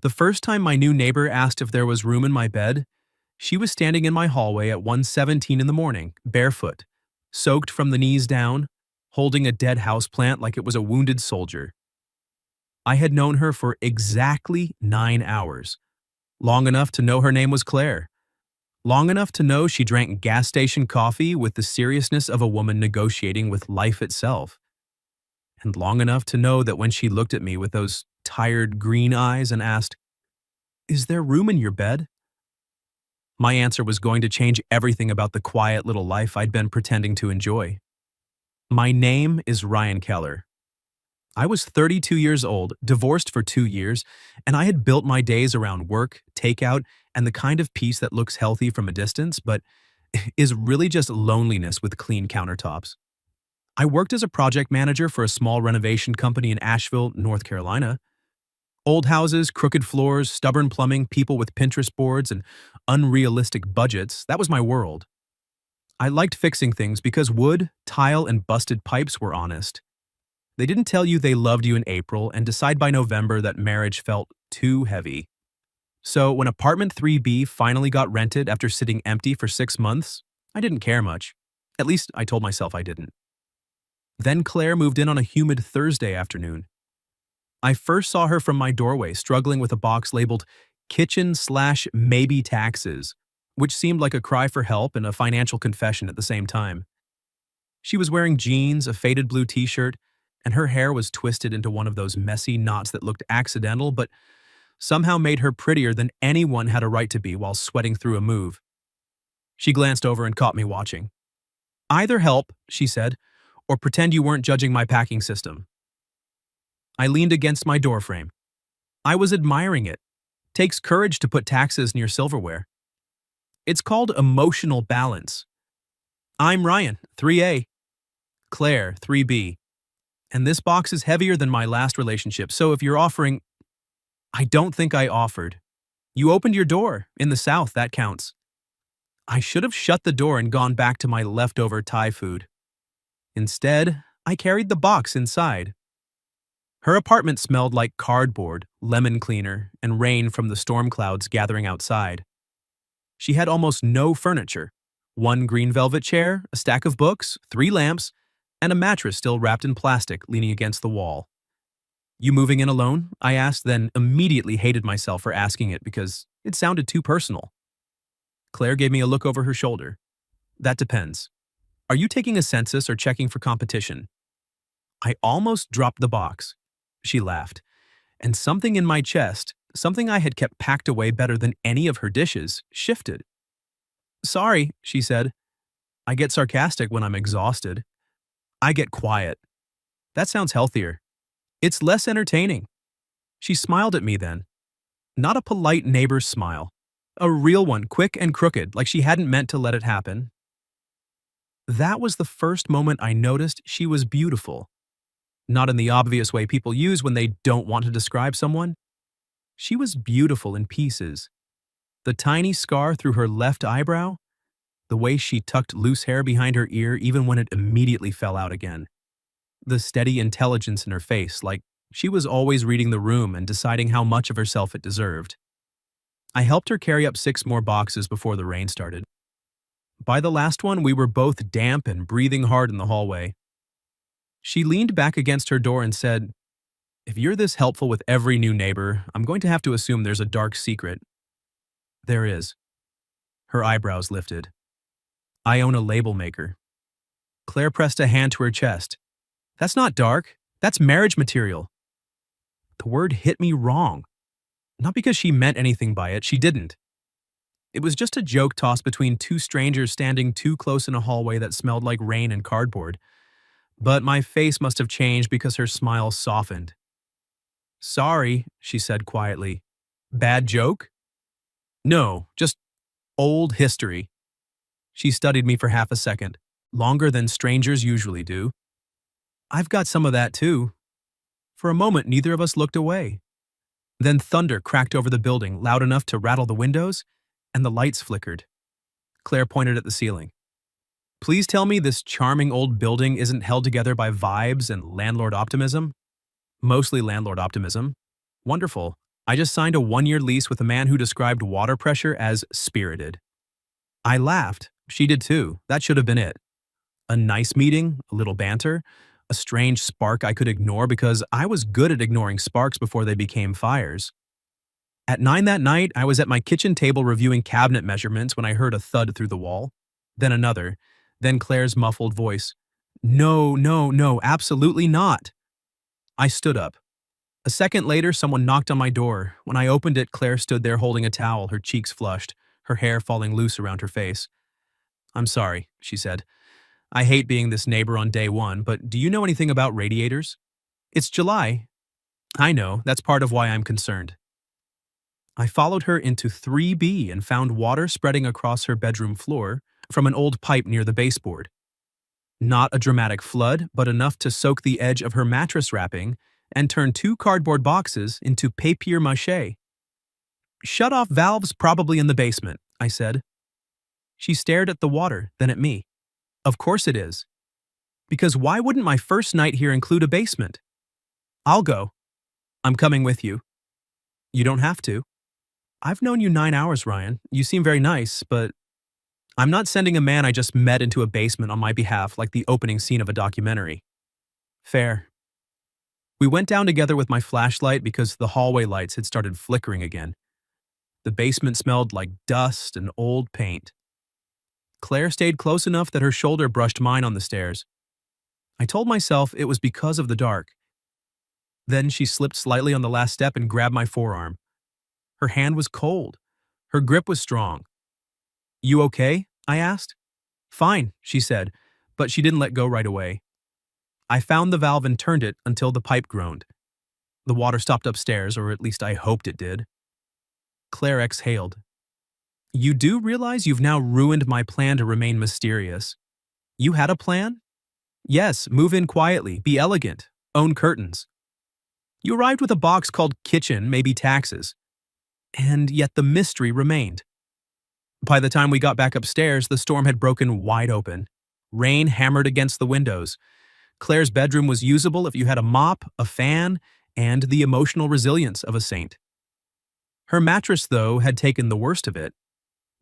The first time my new neighbor asked if there was room in my bed, she was standing in my hallway at 1:17 in the morning, barefoot, soaked from the knees down, holding a dead houseplant like it was a wounded soldier. I had known her for exactly 9 hours, long enough to know her name was Claire, long enough to know she drank gas station coffee with the seriousness of a woman negotiating with life itself, and long enough to know that when she looked at me with those tired green eyes and asked, "Is there room in your bed?" my answer was going to change everything about the quiet little life I'd been pretending to enjoy. My name is Ryan Keller. I was 32 years old, divorced for 2 years, and I had built my days around work, takeout, and the kind of peace that looks healthy from a distance, but is really just loneliness with clean countertops. I worked as a project manager for a small renovation company in Asheville, North Carolina. Old houses, crooked floors, stubborn plumbing, people with Pinterest boards, and unrealistic budgets, that was my world. I liked fixing things because wood, tile, and busted pipes were honest. They didn't tell you they loved you in April and decide by November that marriage felt too heavy. So when apartment 3B finally got rented after sitting empty for 6 months, I didn't care much. At least I told myself I didn't. Then Claire moved in on a humid Thursday afternoon. I first saw her from my doorway struggling with a box labeled kitchen/maybe taxes, which seemed like a cry for help and a financial confession at the same time. She was wearing jeans, a faded blue t-shirt, and her hair was twisted into one of those messy knots that looked accidental but somehow made her prettier than anyone had a right to be while sweating through a move. She glanced over and caught me watching. "Either help," she said, "or pretend you weren't judging my packing system." I leaned against my doorframe. I was admiring it. Takes courage to put taxes near silverware. It's called emotional balance. I'm Ryan, 3A. Claire, 3B. And this box is heavier than my last relationship, so if you're offering... I don't think I offered. You opened your door. In the South, that counts. I should have shut the door and gone back to my leftover Thai food. Instead, I carried the box inside. Her apartment smelled like cardboard, lemon cleaner, and rain from the storm clouds gathering outside. She had almost no furniture. One green velvet chair, a stack of books, 3 lamps, and a mattress still wrapped in plastic leaning against the wall. "You moving in alone?" I asked, then immediately hated myself for asking it because it sounded too personal. Claire gave me a look over her shoulder. "That depends. Are you taking a census or checking for competition?" I almost dropped the box. She laughed, and something in my chest, something I had kept packed away better than any of her dishes, shifted. "Sorry," she said. I get sarcastic when I'm exhausted. I get quiet. That sounds healthier. It's less entertaining. She smiled at me then. Not a polite neighbor's smile. A real one, quick and crooked, like she hadn't meant to let it happen. That was the first moment I noticed she was beautiful. Not in the obvious way people use when they don't want to describe someone. She was beautiful in pieces. The tiny scar through her left eyebrow, the way she tucked loose hair behind her ear even when it immediately fell out again. The steady intelligence in her face, like she was always reading the room and deciding how much of herself it deserved. I helped her carry up 6 more boxes before the rain started. By the last one, we were both damp and breathing hard in the hallway. She leaned back against her door and said, "If you're this helpful with every new neighbor, I'm going to have to assume there's a dark secret." "There is." Her eyebrows lifted. "I own a label maker." Claire pressed a hand to her chest. "That's not dark. That's marriage material." The word hit me wrong. Not because she meant anything by it, she didn't. It was just a joke tossed between 2 strangers standing too close in a hallway that smelled like rain and cardboard. But my face must have changed because her smile softened. "Sorry," she said quietly. "Bad joke?" "No, just old history." She studied me for half a second, longer than strangers usually do. "I've got some of that too." For a moment, neither of us looked away. Then thunder cracked over the building, loud enough to rattle the windows, and the lights flickered. Claire pointed at the ceiling. "Please tell me this charming old building isn't held together by vibes and landlord optimism?" "Mostly landlord optimism." "Wonderful. I just signed a 1-year lease with a man who described water pressure as spirited. I laughed. She did too. That should have been it. A nice meeting, a little banter, a strange spark I could ignore because I was good at ignoring sparks before they became fires. At 9 that night, I was at my kitchen table reviewing cabinet measurements when I heard a thud through the wall. Then another. Then Claire's muffled voice. No, no, no, absolutely not. I stood up. A second later, someone knocked on my door. When I opened it, Claire stood there holding a towel, her cheeks flushed, her hair falling loose around her face. I'm sorry, she said. I hate being this neighbor on day one, but do you know anything about radiators? It's July. I know, that's part of why I'm concerned. I followed her into 3B and found water spreading across her bedroom floor from an old pipe near the baseboard. Not a dramatic flood, but enough to soak the edge of her mattress wrapping and turn 2 cardboard boxes into papier-mâché. Shut-off valves probably in the basement, I said. She stared at the water, then at me. Of course it is. Because why wouldn't my first night here include a basement? I'll go. I'm coming with you. You don't have to. I've known you 9 hours, Ryan. You seem very nice, but I'm not sending a man I just met into a basement on my behalf like the opening scene of a documentary. Fair. We went down together with my flashlight because the hallway lights had started flickering again. The basement smelled like dust and old paint. Claire stayed close enough that her shoulder brushed mine on the stairs. I told myself it was because of the dark. Then she slipped slightly on the last step and grabbed my forearm. Her hand was cold. Her grip was strong. You okay? I asked. Fine, she said, but she didn't let go right away. I found the valve and turned it until the pipe groaned. The water stopped upstairs, or at least I hoped it did. Claire exhaled. You do realize you've now ruined my plan to remain mysterious. You had a plan? Yes, move in quietly, be elegant, own curtains. You arrived with a box called kitchen, maybe taxes. And yet the mystery remained. By the time we got back upstairs, the storm had broken wide open. Rain hammered against the windows. Claire's bedroom was usable if you had a mop, a fan, and the emotional resilience of a saint. Her mattress, though, had taken the worst of it.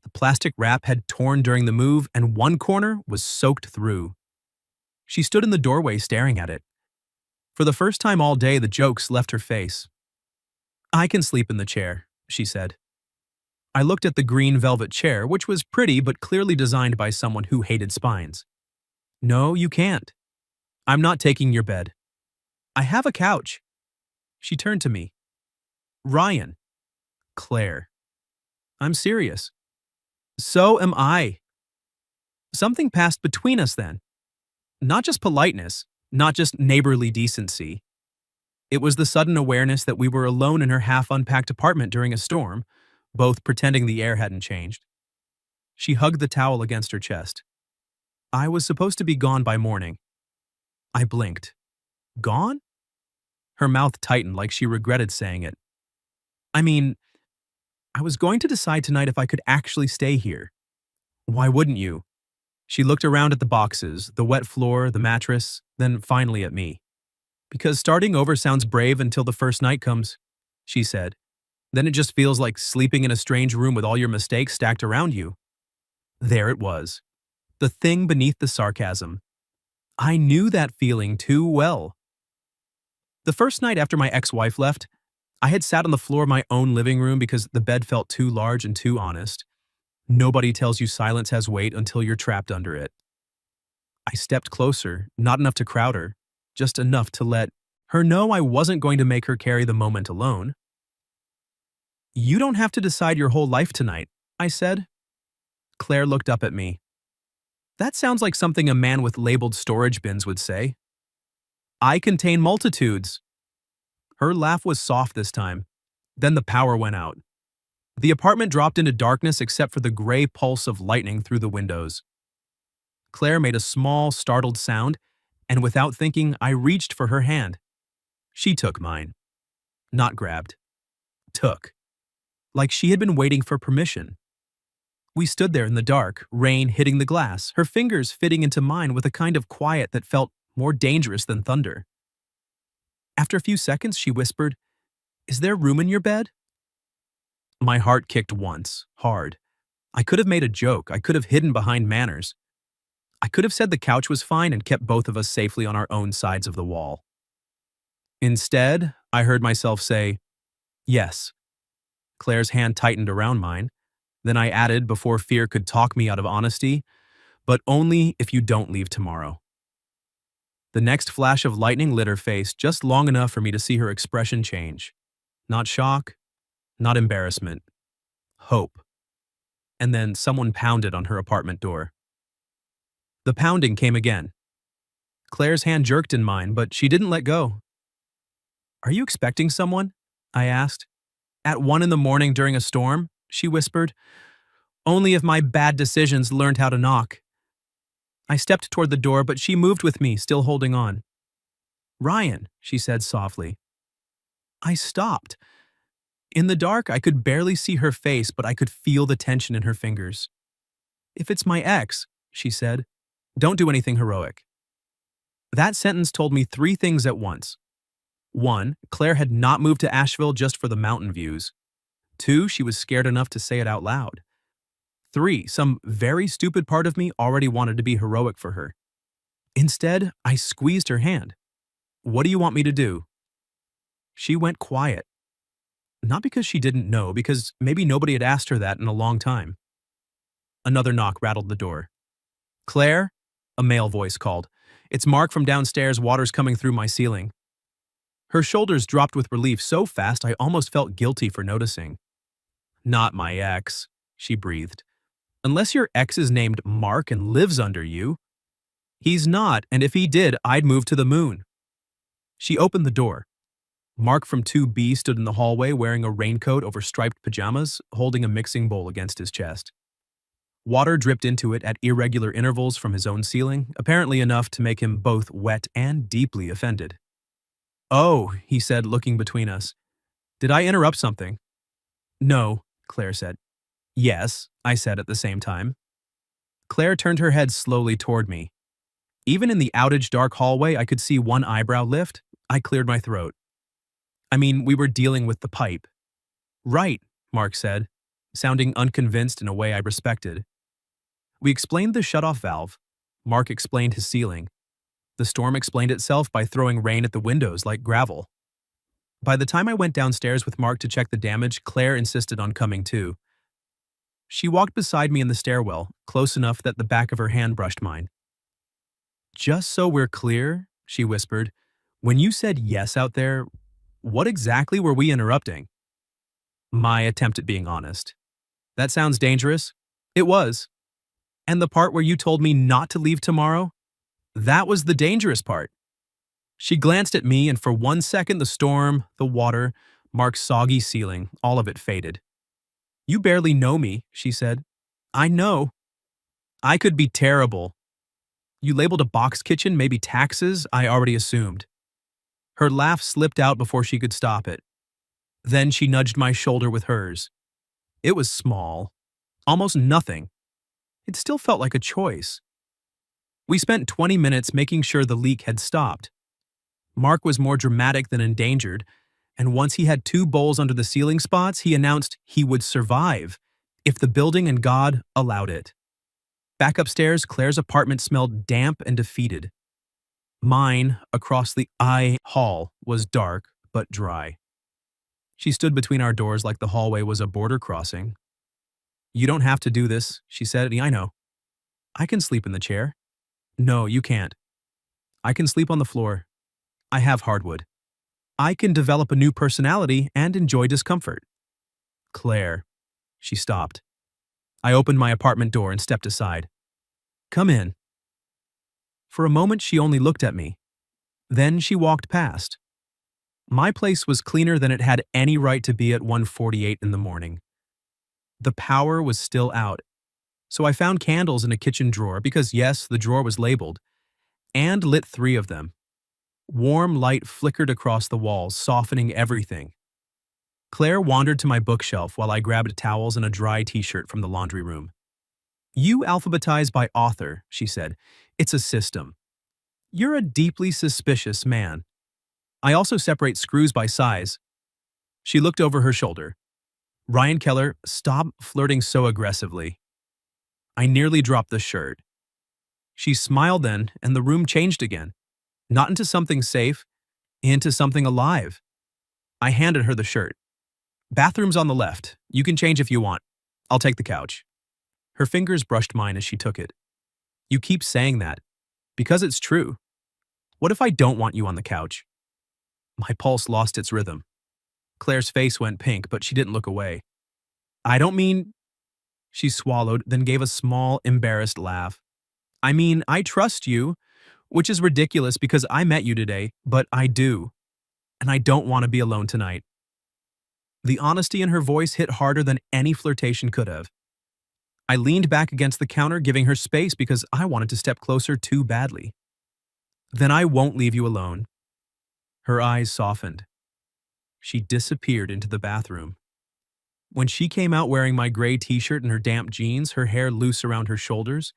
The plastic wrap had torn during the move, and one corner was soaked through. She stood in the doorway staring at it. For the first time all day, the jokes left her face. I can sleep in the chair, she said. I looked at the green velvet chair, which was pretty but clearly designed by someone who hated spines. No, you can't. I'm not taking your bed. I have a couch. She turned to me. Ryan. Claire. I'm serious. So am I. Something passed between us then. Not just politeness, not just neighborly decency. It was the sudden awareness that we were alone in her half-unpacked apartment during a storm, both pretending the air hadn't changed. She hugged the towel against her chest. I was supposed to be gone by morning. I blinked. Gone? Her mouth tightened like she regretted saying it. I mean, I was going to decide tonight if I could actually stay here. Why wouldn't you? She looked around at the boxes, the wet floor, the mattress, then finally at me. Because starting over sounds brave until the first night comes, she said. Then it just feels like sleeping in a strange room with all your mistakes stacked around you. There it was. The thing beneath the sarcasm. I knew that feeling too well. The first night after my ex-wife left, I had sat on the floor of my own living room because the bed felt too large and too honest. Nobody tells you silence has weight until you're trapped under it. I stepped closer, not enough to crowd her, just enough to let her know I wasn't going to make her carry the moment alone. You don't have to decide your whole life tonight, I said. Claire looked up at me. That sounds like something a man with labeled storage bins would say. I contain multitudes. Her laugh was soft this time. Then the power went out. The apartment dropped into darkness except for the gray pulse of lightning through the windows. Claire made a small, startled sound, and without thinking, I reached for her hand. She took mine. Not grabbed. Took. Like she had been waiting for permission. We stood there in the dark, rain hitting the glass, her fingers fitting into mine with a kind of quiet that felt more dangerous than thunder. After a few seconds, she whispered, Is there room in your bed? My heart kicked once, hard. I could have made a joke. I could have hidden behind manners. I could have said the couch was fine and kept both of us safely on our own sides of the wall. Instead, I heard myself say, yes. Claire's hand tightened around mine. Then I added, before fear could talk me out of honesty, but only if you don't leave tomorrow. The next flash of lightning lit her face just long enough for me to see her expression change. Not shock, not embarrassment. Hope. And then someone pounded on her apartment door. The pounding came again. Claire's hand jerked in mine, but she didn't let go. Are you expecting someone? I asked. At 1 in the morning during a storm, she whispered. Only if my bad decisions learned how to knock. I stepped toward the door, but she moved with me, still holding on. Ryan, she said softly. I stopped. In the dark, I could barely see her face, but I could feel the tension in her fingers. If it's my ex, she said, don't do anything heroic. That sentence told me 3 things at once. 1, Claire had not moved to Asheville just for the mountain views. 2, she was scared enough to say it out loud. 3, some very stupid part of me already wanted to be heroic for her. Instead, I squeezed her hand. What do you want me to do? She went quiet. Not because she didn't know, because maybe nobody had asked her that in a long time. Another knock rattled the door. Claire? A male voice called. It's Mark from downstairs, water's coming through my ceiling. Her shoulders dropped with relief so fast I almost felt guilty for noticing. Not my ex, she breathed. Unless your ex is named Mark and lives under you. He's not, and if he did, I'd move to the moon. She opened the door. Mark from 2B stood in the hallway wearing a raincoat over striped pajamas, holding a mixing bowl against his chest. Water dripped into it at irregular intervals from his own ceiling, apparently enough to make him both wet and deeply offended. Oh, he said, looking between us. Did I interrupt something? No, Claire said. Yes, I said at the same time. Claire turned her head slowly toward me. Even in the outage-dark hallway, I could see one eyebrow lift. I cleared my throat. I mean, we were dealing with the pipe. Right, Mark said, sounding unconvinced in a way I respected. We explained the shut-off valve. Mark explained his ceiling. The storm explained itself by throwing rain at the windows like gravel. By the time I went downstairs with Mark to check the damage, Claire insisted on coming too. She walked beside me in the stairwell, close enough that the back of her hand brushed mine. Just so we're clear, she whispered, when you said yes out there, what exactly were we interrupting? My attempt at being honest. That sounds dangerous. It was. And the part where you told me not to leave tomorrow? That was the dangerous part. She glanced at me, and for 1 second the storm, the water, Mark's soggy ceiling, all of it faded. You barely know me, she said. I know. I could be terrible. You labeled a box kitchen, maybe taxes, I already assumed. Her laugh slipped out before she could stop it. Then she nudged my shoulder with hers. It was small. Almost nothing. It still felt like a choice. We spent 20 minutes making sure the leak had stopped. Mark was more dramatic than endangered, and once he had 2 bowls under the ceiling spots, he announced he would survive if the building and God allowed it. Back upstairs, Claire's apartment smelled damp and defeated. Mine, across the hall, was dark but dry. She stood between our doors like the hallway was a border crossing. You don't have to do this, she said. I know. I can sleep in the chair. No, you can't. I can sleep on the floor. I have hardwood. I can develop a new personality and enjoy discomfort. Claire. She stopped. I opened my apartment door and stepped aside. Come in. For a moment, she only looked at me. Then she walked past. My place was cleaner than it had any right to be at 1:48 in the morning. The power was still out, so I found candles in a kitchen drawer because, yes, the drawer was labeled, and lit 3 of them. Warm light flickered across the walls, softening everything. Claire wandered to my bookshelf while I grabbed towels and a dry t-shirt from the laundry room. You alphabetize by author, she said. It's a system. You're a deeply suspicious man. I also separate screws by size. She looked over her shoulder. Ryan Keller, stop flirting so aggressively. I nearly dropped the shirt. She smiled then, and the room changed again. Not into something safe, into something alive. I handed her the shirt. Bathroom's on the left. You can change if you want. I'll take the couch. Her fingers brushed mine as she took it. You keep saying that. Because it's true. What if I don't want you on the couch? My pulse lost its rhythm. Claire's face went pink, but she didn't look away. I don't mean... She swallowed, then gave a small, embarrassed laugh. I mean, I trust you, which is ridiculous because I met you today, but I do. And I don't want to be alone tonight. The honesty in her voice hit harder than any flirtation could have. I leaned back against the counter, giving her space because I wanted to step closer too badly. Then I won't leave you alone. Her eyes softened. She disappeared into the bathroom. When she came out wearing my gray t-shirt and her damp jeans, her hair loose around her shoulders,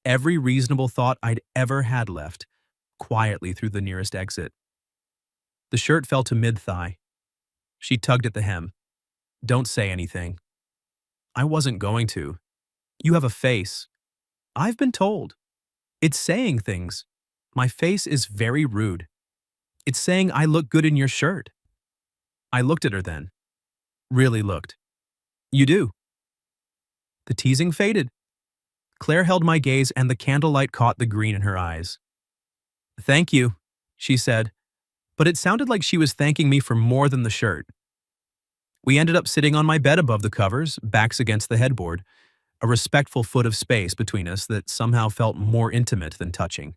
every reasonable thought I'd ever had left, quietly through the nearest exit. The shirt fell to mid-thigh. She tugged at the hem. Don't say anything. I wasn't going to. You have a face. I've been told. It's saying things. My face is very rude. It's saying I look good in your shirt. I looked at her then. Really looked. You do. The teasing faded. Claire held my gaze and the candlelight caught the green in her eyes. Thank you, she said, but it sounded like she was thanking me for more than the shirt. We ended up sitting on my bed above the covers, backs against the headboard, a respectful foot of space between us that somehow felt more intimate than touching.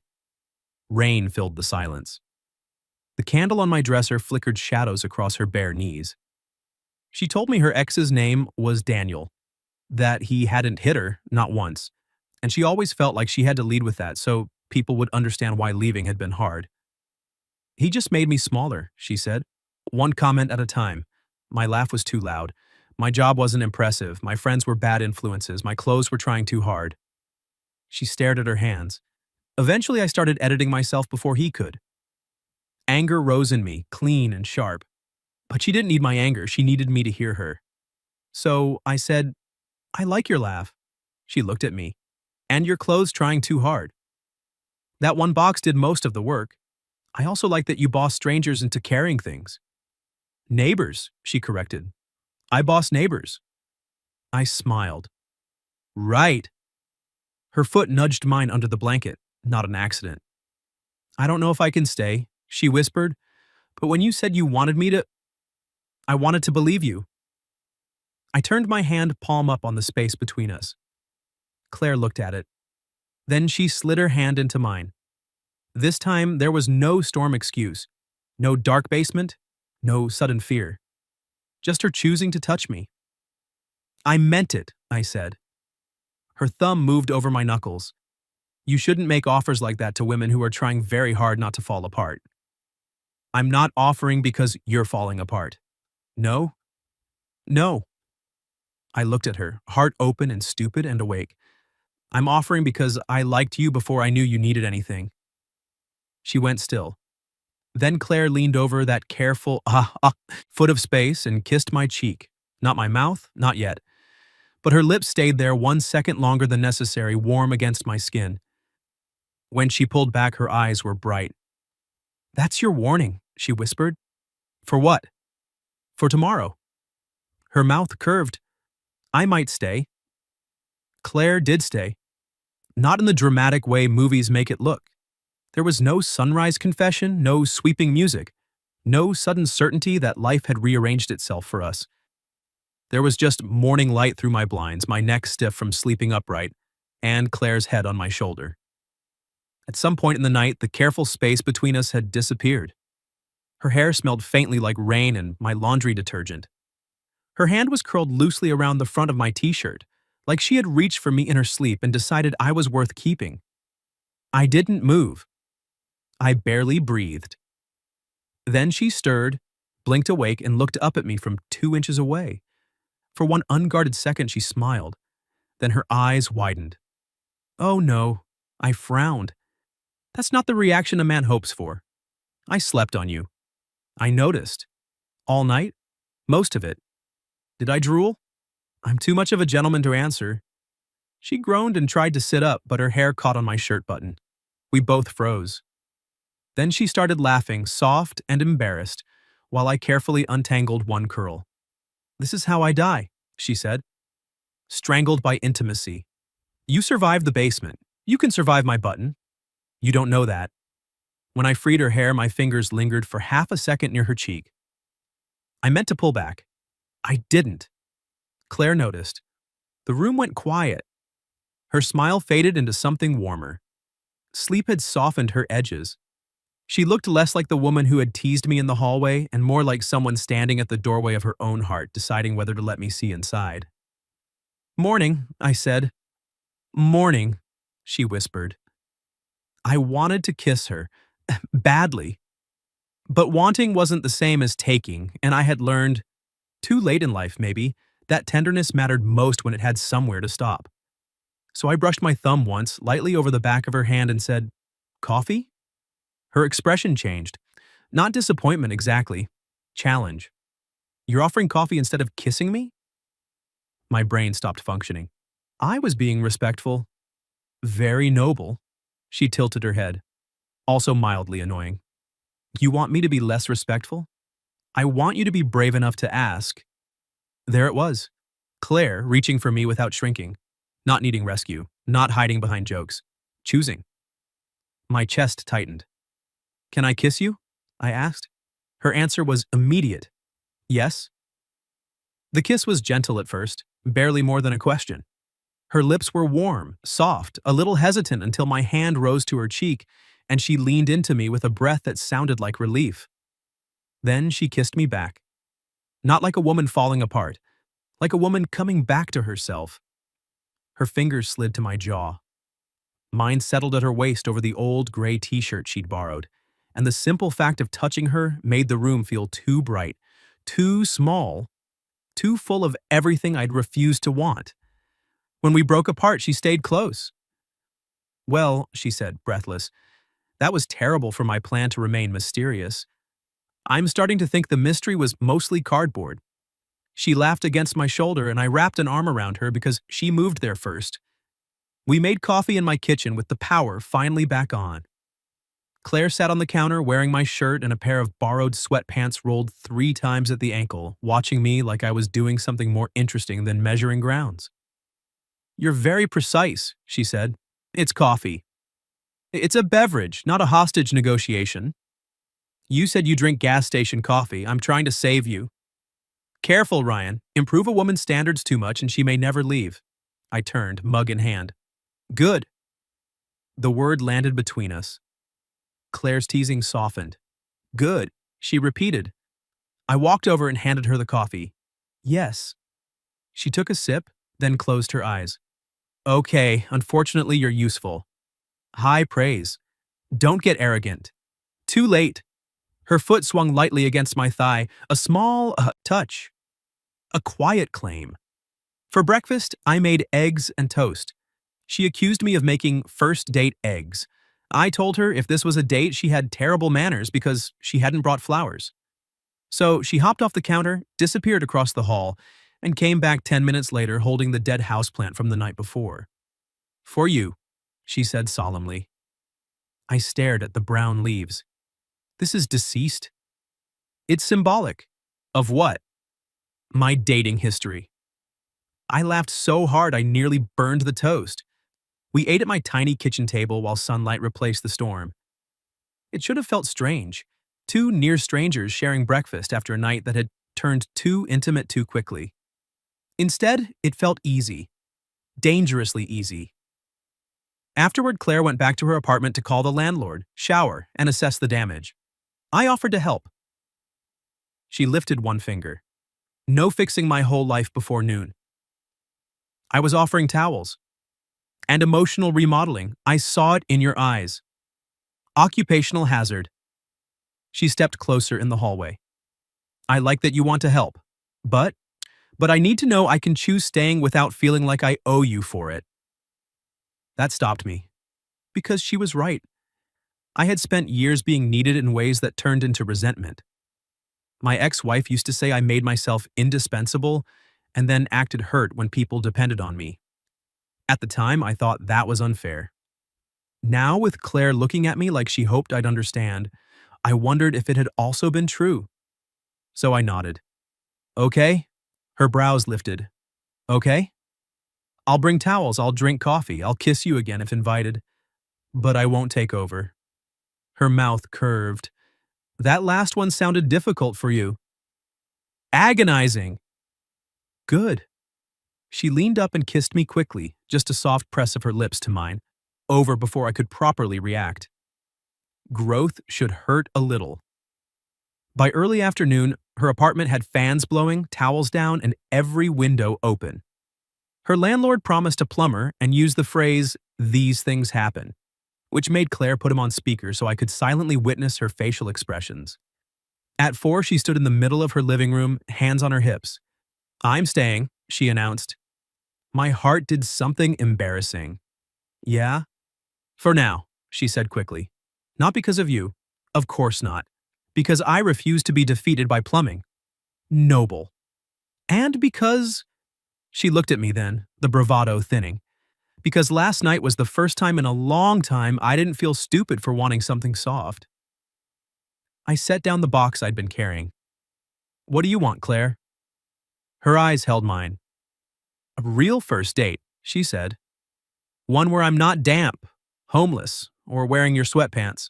Rain filled the silence. The candle on my dresser flickered shadows across her bare knees. She told me her ex's name was Daniel, that he hadn't hit her, not once, and she always felt like she had to lead with that so people would understand why leaving had been hard. He just made me smaller, she said, one comment at a time. My laugh was too loud. My job wasn't impressive. My friends were bad influences. My clothes were trying too hard. She stared at her hands. Eventually, I started editing myself before he could. Anger rose in me, clean and sharp. But she didn't need my anger. She needed me to hear her. So I said, I like your laugh. She looked at me. And your clothes trying too hard. That one box did most of the work. I also like that you boss strangers into carrying things. Neighbors, she corrected. I boss neighbors. I smiled. Right. Her foot nudged mine under the blanket, not an accident. I don't know if I can stay, she whispered, but when you said you wanted me to, I wanted to believe you. I turned my hand palm up on the space between us. Claire looked at it. Then she slid her hand into mine. This time there was no storm excuse, no dark basement, no sudden fear. Just her choosing to touch me. I meant it, I said. Her thumb moved over my knuckles. You shouldn't make offers like that to women who are trying very hard not to fall apart. I'm not offering because you're falling apart. No? No. I looked at her, heart open and stupid and awake. I'm offering because I liked you before I knew you needed anything. She went still. Then Claire leaned over that careful foot of space and kissed my cheek. Not my mouth, not yet. But her lips stayed there 1 second longer than necessary, warm against my skin. When she pulled back, her eyes were bright. That's your warning, she whispered. For what? For tomorrow. Her mouth curved. I might stay. Claire did stay. Not in the dramatic way movies make it look. There was no sunrise confession, no sweeping music, no sudden certainty that life had rearranged itself for us. There was just morning light through my blinds, my neck stiff from sleeping upright, and Claire's head on my shoulder. At some point in the night, the careful space between us had disappeared. Her hair smelled faintly like rain and my laundry detergent. Her hand was curled loosely around the front of my t-shirt, like she had reached for me in her sleep and decided I was worth keeping. I didn't move. I barely breathed. Then she stirred, blinked awake, and looked up at me from 2 inches away. For one unguarded second, she smiled. Then her eyes widened. Oh no, I frowned. That's not the reaction a man hopes for. I slept on you. I noticed. All night? Most of it. Did I drool? I'm too much of a gentleman to answer. She groaned and tried to sit up, but her hair caught on my shirt button. We both froze. Then she started laughing, soft and embarrassed, while I carefully untangled one curl. This is how I die, she said. Strangled by intimacy. You survived the basement. You can survive my button. You don't know that. When I freed her hair, my fingers lingered for half a second near her cheek. I meant to pull back. I didn't. Claire noticed. The room went quiet. Her smile faded into something warmer. Sleep had softened her edges. She looked less like the woman who had teased me in the hallway and more like someone standing at the doorway of her own heart, deciding whether to let me see inside. Morning, I said. Morning, she whispered. I wanted to kiss her. Badly. But wanting wasn't the same as taking, and I had learned, too late in life maybe, that tenderness mattered most when it had somewhere to stop. So I brushed my thumb once, lightly over the back of her hand and said, Coffee? Her expression changed. Not disappointment exactly. Challenge. You're offering coffee instead of kissing me? My brain stopped functioning. I was being respectful. Very noble. She tilted her head. Also mildly annoying. You want me to be less respectful? I want you to be brave enough to ask. There it was. Claire reaching for me without shrinking. Not needing rescue. Not hiding behind jokes. Choosing. My chest tightened. Can I kiss you? I asked. Her answer was immediate. Yes. The kiss was gentle at first, barely more than a question. Her lips were warm, soft, a little hesitant until my hand rose to her cheek and she leaned into me with a breath that sounded like relief. Then she kissed me back. Not like a woman falling apart, like a woman coming back to herself. Her fingers slid to my jaw. Mine settled at her waist over the old gray t-shirt she'd borrowed, and the simple fact of touching her made the room feel too bright, too small, too full of everything I'd refused to want. When we broke apart, she stayed close. Well, she said, breathless, that was terrible for my plan to remain mysterious. I'm starting to think the mystery was mostly cardboard. She laughed against my shoulder and I wrapped an arm around her because she moved there first. We made coffee in my kitchen with the power finally back on. Claire sat on the counter wearing my shirt and a pair of borrowed sweatpants rolled 3 times at the ankle, watching me like I was doing something more interesting than measuring grounds. You're very precise, she said. It's coffee. It's a beverage, not a hostage negotiation. You said you drink gas station coffee. I'm trying to save you. Careful, Ryan. Improve a woman's standards too much and she may never leave. I turned, mug in hand. Good. The word landed between us. Claire's teasing softened. Good, she repeated. I walked over and handed her the coffee. Yes. She took a sip, then closed her eyes. Okay, unfortunately you're useful. High praise. Don't get arrogant. Too late. Her foot swung lightly against my thigh, a small touch. A quiet claim. For breakfast, I made eggs and toast. She accused me of making first date eggs. I told her if this was a date, she had terrible manners because she hadn't brought flowers. So she hopped off the counter, disappeared across the hall, and came back 10 minutes later holding the dead houseplant from the night before. For you, she said solemnly. I stared at the brown leaves. This is deceased. It's symbolic. Of what? My dating history. I laughed so hard I nearly burned the toast. We ate at my tiny kitchen table while sunlight replaced the storm. It should have felt strange. 2 near strangers sharing breakfast after a night that had turned too intimate too quickly. Instead, it felt easy. Dangerously easy. Afterward, Claire went back to her apartment to call the landlord, shower, and assess the damage. I offered to help. She lifted one finger. No fixing my whole life before noon. I was offering towels. And emotional remodeling. I saw it in your eyes. Occupational hazard. She stepped closer in the hallway. I like that you want to help. But I need to know I can choose staying without feeling like I owe you for it. That stopped me. Because she was right. I had spent years being needed in ways that turned into resentment. My ex-wife used to say I made myself indispensable and then acted hurt when people depended on me. At the time, I thought that was unfair. Now, with Claire looking at me like she hoped I'd understand, I wondered if it had also been true. So I nodded. Okay? Her brows lifted. Okay? I'll bring towels, I'll drink coffee, I'll kiss you again if invited. But I won't take over. Her mouth curved. That last one sounded difficult for you. Agonizing. Good. She leaned up and kissed me quickly, just a soft press of her lips to mine, over before I could properly react. Growth should hurt a little. By early afternoon, her apartment had fans blowing, towels down, and every window open. Her landlord promised a plumber and used the phrase, "These things happen," which made Claire put him on speaker so I could silently witness her facial expressions. At 4, she stood in the middle of her living room, hands on her hips. "I'm staying," she announced. My heart did something embarrassing. "Yeah?" "For now," she said quickly. "Not because of you. Of course not. Because I refuse to be defeated by plumbing. Noble. And because—" She looked at me then, the bravado thinning. "Because last night was the first time in a long time I didn't feel stupid for wanting something soft." I set down the box I'd been carrying. "What do you want, Claire?" Her eyes held mine. "A real first date," she said. "One where I'm not damp, homeless, or wearing your sweatpants."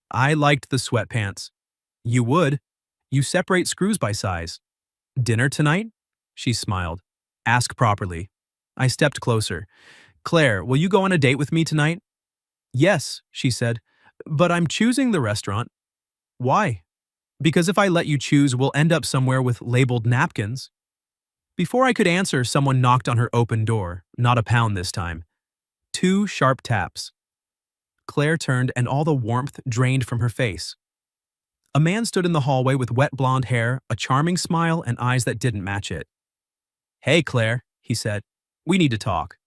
I liked the sweatpants. "You would. You separate screws by size." "Dinner tonight?" She smiled. "Ask properly." I stepped closer. "Claire, will you go on a date with me tonight?" "Yes," she said. "But I'm choosing the restaurant." "Why?" "Because if I let you choose, we'll end up somewhere with labeled napkins." Before I could answer, someone knocked on her open door, not a pound this time. 2 sharp taps. Claire turned and all the warmth drained from her face. A man stood in the hallway with wet blonde hair, a charming smile, and eyes that didn't match it. "Hey, Claire," he said. "We need to talk."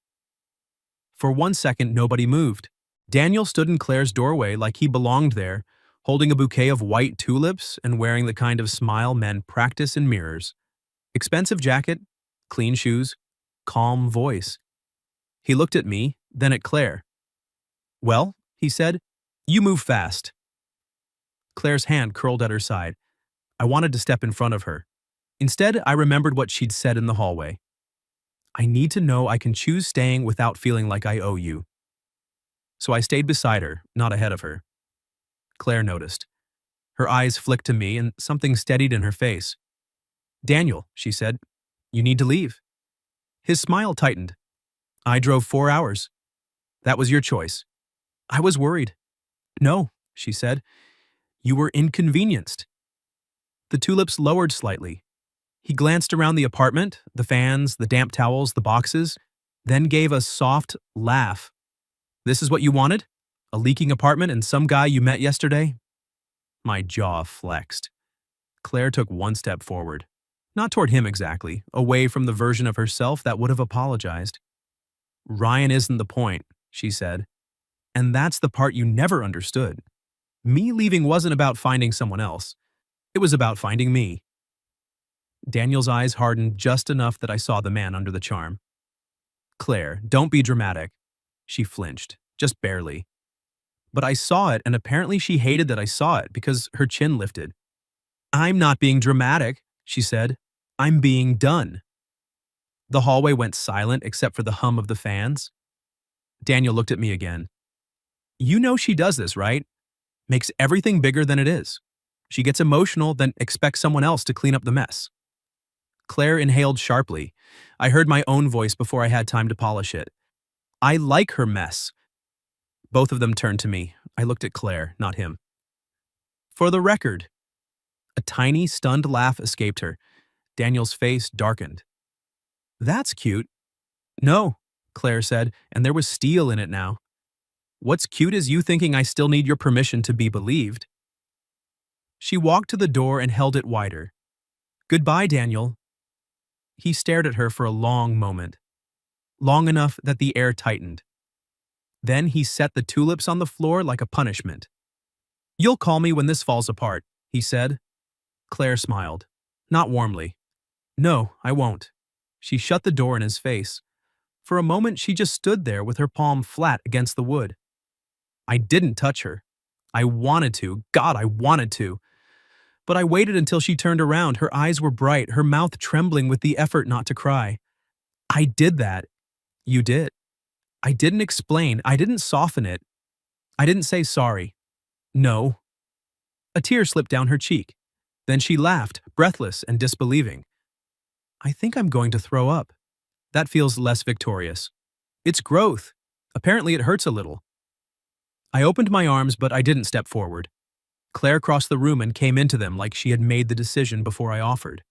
For 1 second, nobody moved. Daniel stood in Claire's doorway like he belonged there, holding a bouquet of white tulips and wearing the kind of smile men practice in mirrors. Expensive jacket, clean shoes, calm voice. He looked at me, then at Claire. "Well," he said, "you move fast." Claire's hand curled at her side. I wanted to step in front of her. Instead, I remembered what she'd said in the hallway. "I need to know I can choose staying without feeling like I owe you." So I stayed beside her, not ahead of her. Claire noticed. Her eyes flicked to me and something steadied in her face. "Daniel," she said, "you need to leave." His smile tightened. "I drove 4 hours. That was your choice." I was worried. "No," she said. "You were inconvenienced." The tulips lowered slightly. He glanced around the apartment, the fans, the damp towels, the boxes, then gave a soft laugh. "This is what you wanted? A leaking apartment and some guy you met yesterday?" My jaw flexed. Claire took 1 step forward. Not toward him exactly, away from the version of herself that would have apologized. "Ryan isn't the point," she said. "And that's the part you never understood. Me leaving wasn't about finding someone else. It was about finding me." Daniel's eyes hardened just enough that I saw the man under the charm. "Claire, don't be dramatic." She flinched, just barely. But I saw it, and apparently she hated that I saw it because her chin lifted. "I'm not being dramatic," she said. "I'm being done." The hallway went silent except for the hum of the fans. Daniel looked at me again. "You know she does this, right? Makes everything bigger than it is. She gets emotional, then expects someone else to clean up the mess." Claire inhaled sharply. I heard my own voice before I had time to polish it. "I like her mess." Both of them turned to me. I looked at Claire, not him. "For the record." A tiny, stunned laugh escaped her. Daniel's face darkened. "That's cute." "No," Claire said, and there was steel in it now. "What's cute is you thinking I still need your permission to be believed." She walked to the door and held it wider. "Goodbye, Daniel." He stared at her for a long moment. Long enough that the air tightened. Then he set the tulips on the floor like a punishment. "You'll call me when this falls apart," he said. Claire smiled. Not warmly. No, I won't. She shut the door in his face. For a moment, she just stood there with her palm flat against the wood. I didn't touch her. I wanted to. God, I wanted to. But I waited until she turned around. Her eyes were bright, her mouth trembling with the effort not to cry. I did that. You did. I didn't explain. I didn't soften it. I didn't say sorry. No. A tear slipped down her cheek. Then she laughed, breathless and disbelieving. I think I'm going to throw up. That feels less victorious. It's growth. Apparently it hurts a little. I opened my arms, but I didn't step forward. Claire crossed the room and came into them like she had made the decision before I offered.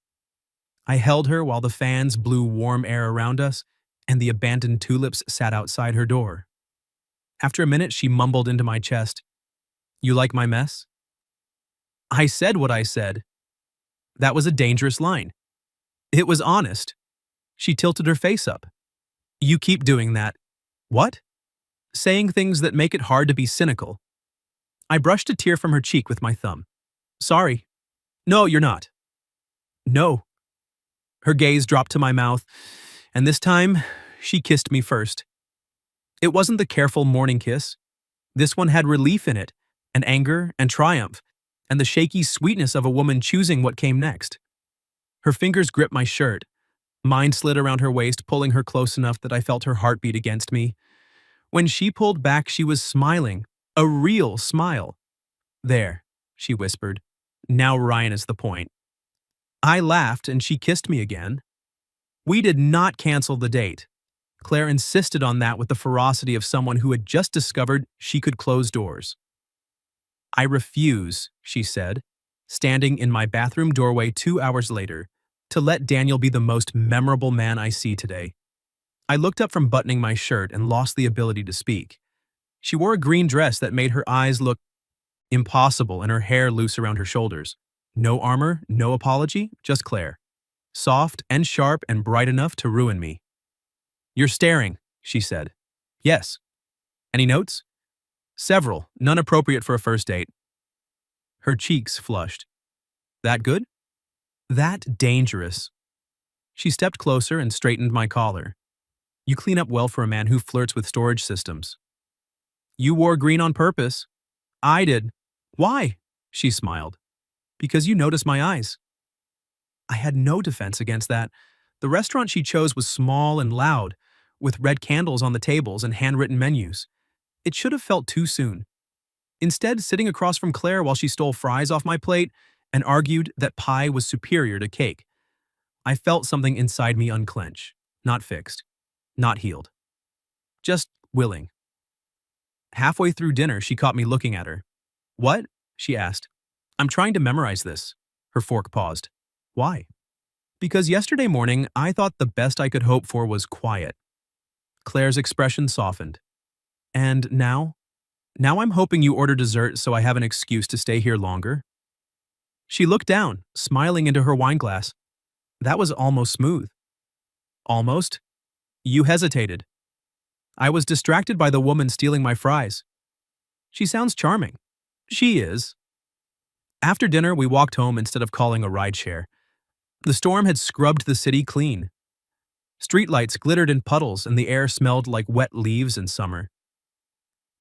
I held her while the fans blew warm air around us, and the abandoned tulips sat outside her door. After a minute, she mumbled into my chest, "You like my mess?" I said what I said. That was a dangerous line. It was honest. She tilted her face up. You keep doing that. What? Saying things that make it hard to be cynical. I brushed a tear from her cheek with my thumb. Sorry. No, you're not. No. Her gaze dropped to my mouth, and this time, she kissed me first. It wasn't the careful morning kiss. This one had relief in it, and anger and triumph, and the shaky sweetness of a woman choosing what came next. Her fingers gripped my shirt. Mine slid around her waist, pulling her close enough that I felt her heartbeat against me. When she pulled back, she was smiling. A real smile. There, she whispered. Now Ryan is the point. I laughed and she kissed me again. We did not cancel the date. Claire insisted on that with the ferocity of someone who had just discovered she could close doors. I refuse, she said, standing in my bathroom doorway 2 hours later, to let Daniel be the most memorable man I see today. I looked up from buttoning my shirt and lost the ability to speak. She wore a green dress that made her eyes look impossible and her hair loose around her shoulders. No armor, no apology, just Claire. Soft and sharp and bright enough to ruin me. You're staring, she said. Yes. Any notes? Several, none appropriate for a first date. Her cheeks flushed. That good? That dangerous. She stepped closer and straightened my collar. You clean up well for a man who flirts with storage systems. You wore green on purpose. I did. Why? She smiled. Because you noticed my eyes. I had no defense against that. The restaurant she chose was small and loud, with red candles on the tables and handwritten menus. It should have felt too soon. Instead, sitting across from Claire while she stole fries off my plate and argued that pie was superior to cake, I felt something inside me unclench, not fixed, not healed. Just willing. Halfway through dinner, she caught me looking at her. What? She asked. I'm trying to memorize this. Her fork paused. Why? Because yesterday morning, I thought the best I could hope for was quiet. Claire's expression softened. And now? Now I'm hoping you order dessert so I have an excuse to stay here longer. She looked down, smiling into her wine glass. That was almost smooth. Almost? You hesitated. I was distracted by the woman stealing my fries. She sounds charming. She is. After dinner, we walked home instead of calling a rideshare. The storm had scrubbed the city clean. Streetlights glittered in puddles and the air smelled like wet leaves in summer.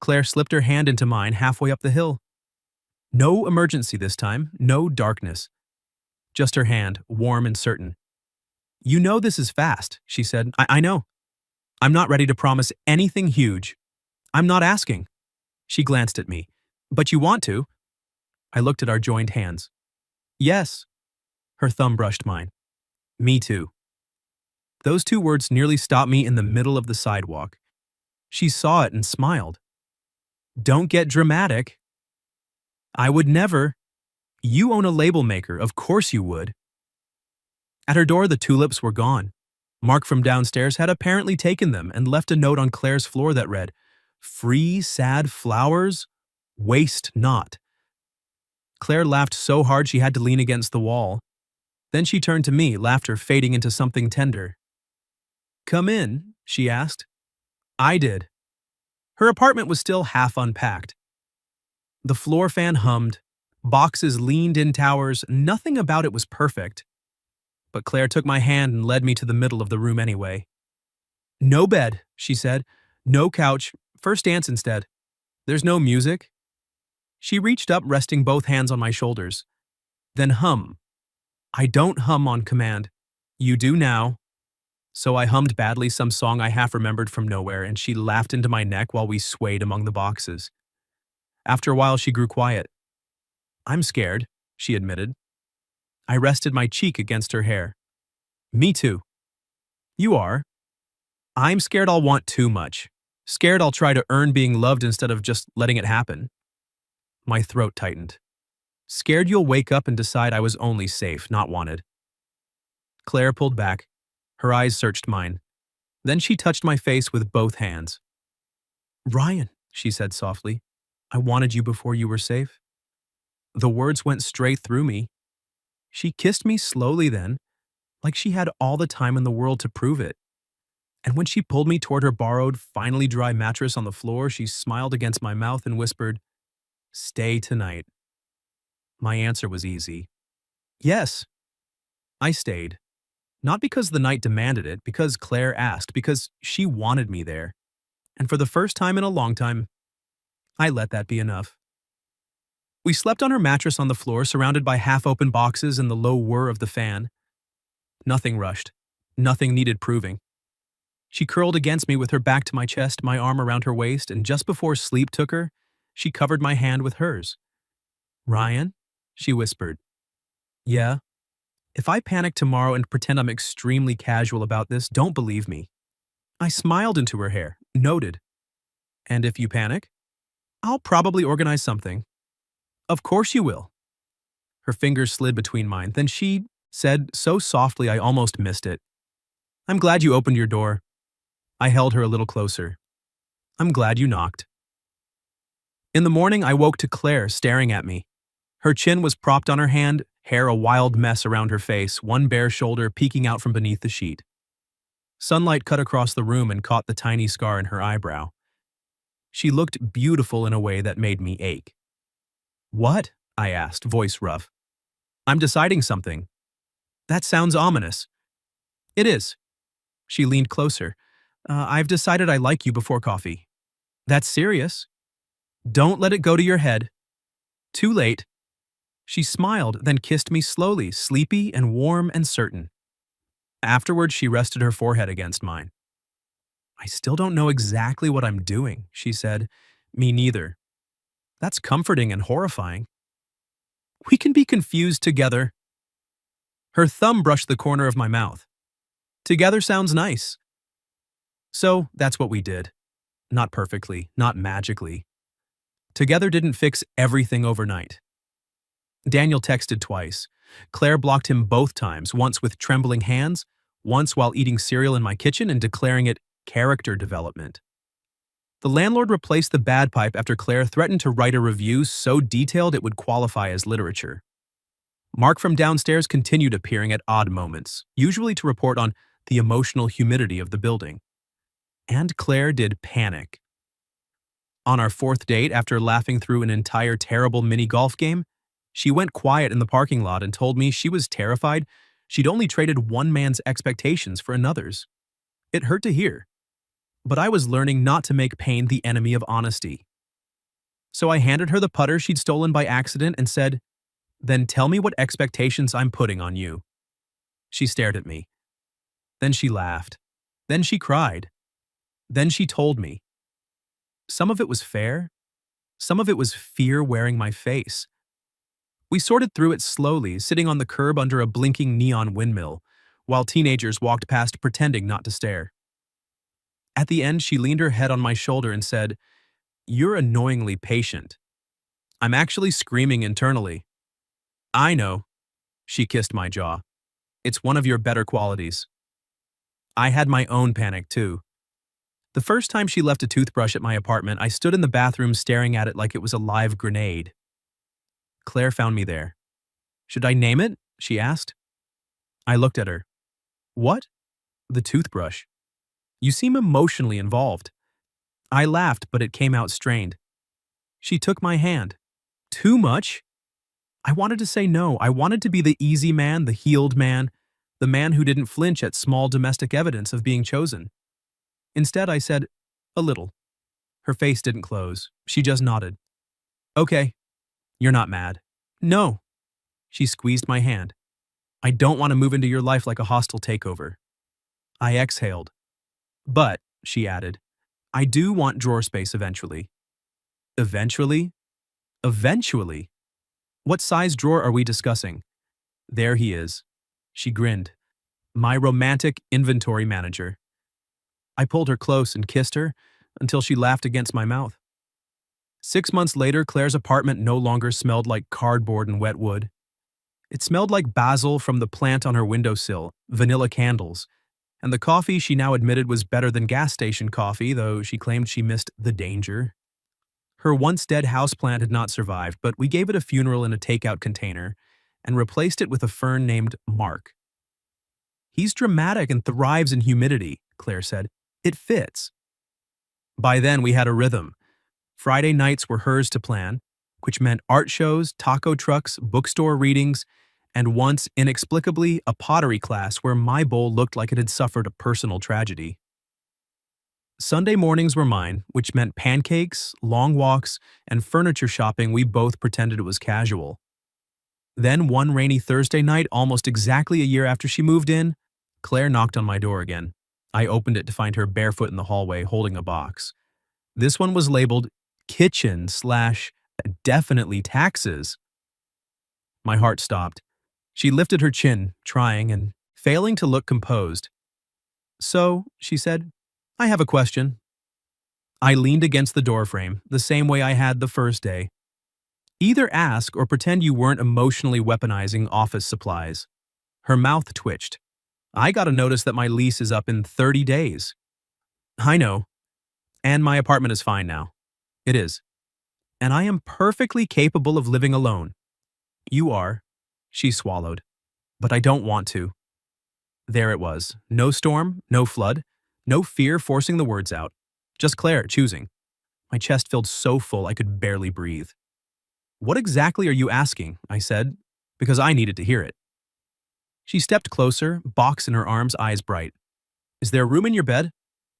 Claire slipped her hand into mine halfway up the hill. No emergency this time, no darkness. Just her hand, warm and certain. You know this is fast, she said. I know. I'm not ready to promise anything huge. I'm not asking. She glanced at me. But you want to? I looked at our joined hands. Yes. Her thumb brushed mine. Me too. Those two words nearly stopped me in the middle of the sidewalk. She saw it and smiled. Don't get dramatic. I would never. You own a label maker, of course you would. At her door, the tulips were gone. Mark from downstairs had apparently taken them and left a note on Claire's floor that read, Free sad flowers, waste not. Claire laughed so hard she had to lean against the wall. Then she turned to me, laughter fading into something tender. Come in, she asked. I did. Her apartment was still half unpacked. The floor fan hummed. Boxes leaned in towers, nothing about it was perfect. But Claire took my hand and led me to the middle of the room anyway. No bed, she said. No couch. First dance instead. There's no music. She reached up, resting both hands on my shoulders. Then hum. I don't hum on command. You do now. So I hummed badly some song I half remembered from nowhere, and she laughed into my neck while we swayed among the boxes. After a while, she grew quiet. I'm scared, she admitted. I rested my cheek against her hair. Me too. You are. I'm scared I'll want too much. Scared I'll try to earn being loved instead of just letting it happen. My throat tightened. Scared you'll wake up and decide I was only safe, not wanted. Claire pulled back. Her eyes searched mine. Then she touched my face with both hands. Ryan, she said softly, I wanted you before you were safe. The words went straight through me. She kissed me slowly then, like she had all the time in the world to prove it. And when she pulled me toward her borrowed, finally dry mattress on the floor, she smiled against my mouth and whispered, Stay tonight. My answer was easy. Yes. I stayed. Not because the night demanded it, because Claire asked, because she wanted me there. And for the first time in a long time, I let that be enough. We slept on her mattress on the floor, surrounded by half-open boxes and the low whir of the fan. Nothing rushed. Nothing needed proving. She curled against me with her back to my chest, my arm around her waist, and just before sleep took her, she covered my hand with hers. Ryan? She whispered. Yeah? If I panic tomorrow and pretend I'm extremely casual about this, don't believe me. I smiled into her hair, noted. And if you panic? I'll probably organize something. Of course you will. Her fingers slid between mine. Then she said so softly I almost missed it. I'm glad you opened your door. I held her a little closer. I'm glad you knocked. In the morning, I woke to Claire staring at me. Her chin was propped on her hand, hair a wild mess around her face, one bare shoulder peeking out from beneath the sheet. Sunlight cut across the room and caught the tiny scar in her eyebrow. She looked beautiful in a way that made me ache. What? I asked, voice rough. I'm deciding something. That sounds ominous. It is. She leaned closer. I've decided I like you before coffee. That's serious. Don't let it go to your head. Too late. She smiled, then kissed me slowly, sleepy and warm and certain. Afterward, she rested her forehead against mine. I still don't know exactly what I'm doing, she said. Me neither. That's comforting and horrifying. We can be confused together. Her thumb brushed the corner of my mouth. Together sounds nice. So that's what we did. Not perfectly, not magically. Together didn't fix everything overnight. Daniel texted twice. Claire blocked him both times, once with trembling hands, once while eating cereal in my kitchen and declaring it character development. The landlord replaced the bad pipe after Claire threatened to write a review so detailed it would qualify as literature. Mark from downstairs continued appearing at odd moments, usually to report on the emotional humidity of the building. And Claire did panic. On our fourth date, after laughing through an entire terrible mini-golf game, she went quiet in the parking lot and told me she was terrified she'd only traded one man's expectations for another's. It hurt to hear. But I was learning not to make pain the enemy of honesty. So I handed her the putter she'd stolen by accident and said, Then tell me what expectations I'm putting on you. She stared at me. Then she laughed. Then she cried. Then she told me. Some of it was fair. Some of it was fear wearing my face. We sorted through it slowly, sitting on the curb under a blinking neon windmill, while teenagers walked past pretending not to stare. At the end, she leaned her head on my shoulder and said, You're annoyingly patient. I'm actually screaming internally. I know. She kissed my jaw. It's one of your better qualities. I had my own panic, too. The first time she left a toothbrush at my apartment, I stood in the bathroom staring at it like it was a live grenade. Claire found me there. Should I name it? She asked. I looked at her. What? The toothbrush. You seem emotionally involved. I laughed, but it came out strained. She took my hand. Too much? I wanted to say no. I wanted to be the easy man, the healed man, the man who didn't flinch at small domestic evidence of being chosen. Instead, I said, a little. Her face didn't close. She just nodded. Okay, you're not mad. No. She squeezed my hand. I don't want to move into your life like a hostile takeover. I exhaled. But, she added, I do want drawer space eventually. Eventually? Eventually? What size drawer are we discussing? There he is. She grinned. My romantic inventory manager. I pulled her close and kissed her until she laughed against my mouth. 6 months later, Claire's apartment no longer smelled like cardboard and wet wood. It smelled like basil from the plant on her windowsill, vanilla candles, and the coffee she now admitted was better than gas station coffee, though she claimed she missed the danger. Her once dead houseplant had not survived, but we gave it a funeral in a takeout container and replaced it with a fern named Mark. He's dramatic and thrives in humidity, Claire said. It fits. By then, we had a rhythm. Friday nights were hers to plan, which meant art shows, taco trucks, bookstore readings, and once, inexplicably, a pottery class where my bowl looked like it had suffered a personal tragedy. Sunday mornings were mine, which meant pancakes, long walks, and furniture shopping we both pretended it was casual. Then one rainy Thursday night, almost exactly a year after she moved in, Claire knocked on my door again. I opened it to find her barefoot in the hallway holding a box. This one was labeled kitchen/definitely taxes. My heart stopped. She lifted her chin, trying and failing to look composed. So, she said, I have a question. I leaned against the doorframe, the same way I had the first day. Either ask or pretend you weren't emotionally weaponizing office supplies. Her mouth twitched. I got a notice that my lease is up in 30 days. I know. And my apartment is fine now. It is. And I am perfectly capable of living alone. You are. She swallowed. But I don't want to. There it was. No storm, no flood, no fear forcing the words out. Just Claire choosing. My chest filled so full I could barely breathe. What exactly are you asking? I said, because I needed to hear it. She stepped closer, box in her arms, eyes bright. Is there room in your bed?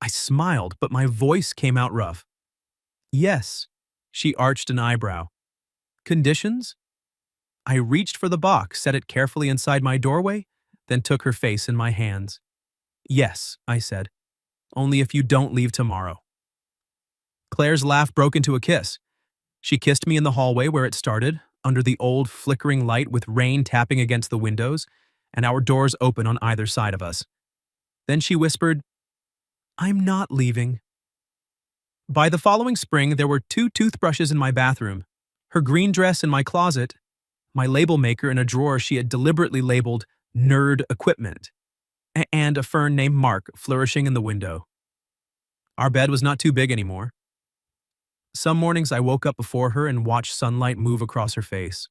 I smiled, but my voice came out rough. Yes. She arched an eyebrow. Conditions? I reached for the box, set it carefully inside my doorway, then took her face in my hands. Yes, I said. Only if you don't leave tomorrow. Claire's laugh broke into a kiss. She kissed me in the hallway where it started, under the old flickering light with rain tapping against the windows, and our doors open on either side of us. Then she whispered, I'm not leaving. By the following spring, there were 2 toothbrushes in my bathroom, her green dress in my closet, my label maker in a drawer she had deliberately labeled nerd equipment, and a fern named Mark flourishing in the window. Our bed was not too big anymore. Some mornings I woke up before her and watched sunlight move across her face.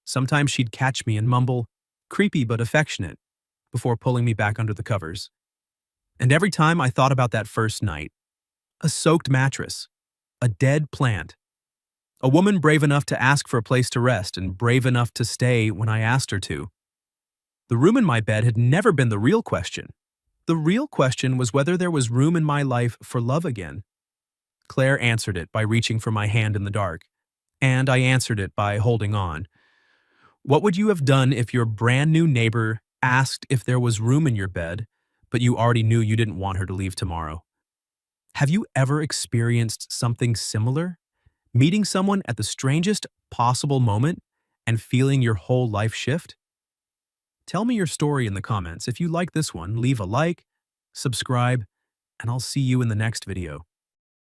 Sometimes she'd catch me and mumble, creepy but affectionate, before pulling me back under the covers. And every time I thought about that first night, a soaked mattress, a dead plant, a woman brave enough to ask for a place to rest and brave enough to stay when I asked her to. The room in my bed had never been the real question. The real question was whether there was room in my life for love again. Claire answered it by reaching for my hand in the dark, and I answered it by holding on. What would you have done if your brand new neighbor asked if there was room in your bed, but you already knew you didn't want her to leave tomorrow? Have you ever experienced something similar? Meeting someone at the strangest possible moment and feeling your whole life shift? Tell me your story in the comments. If you like this one, leave a like, subscribe, and I'll see you in the next video.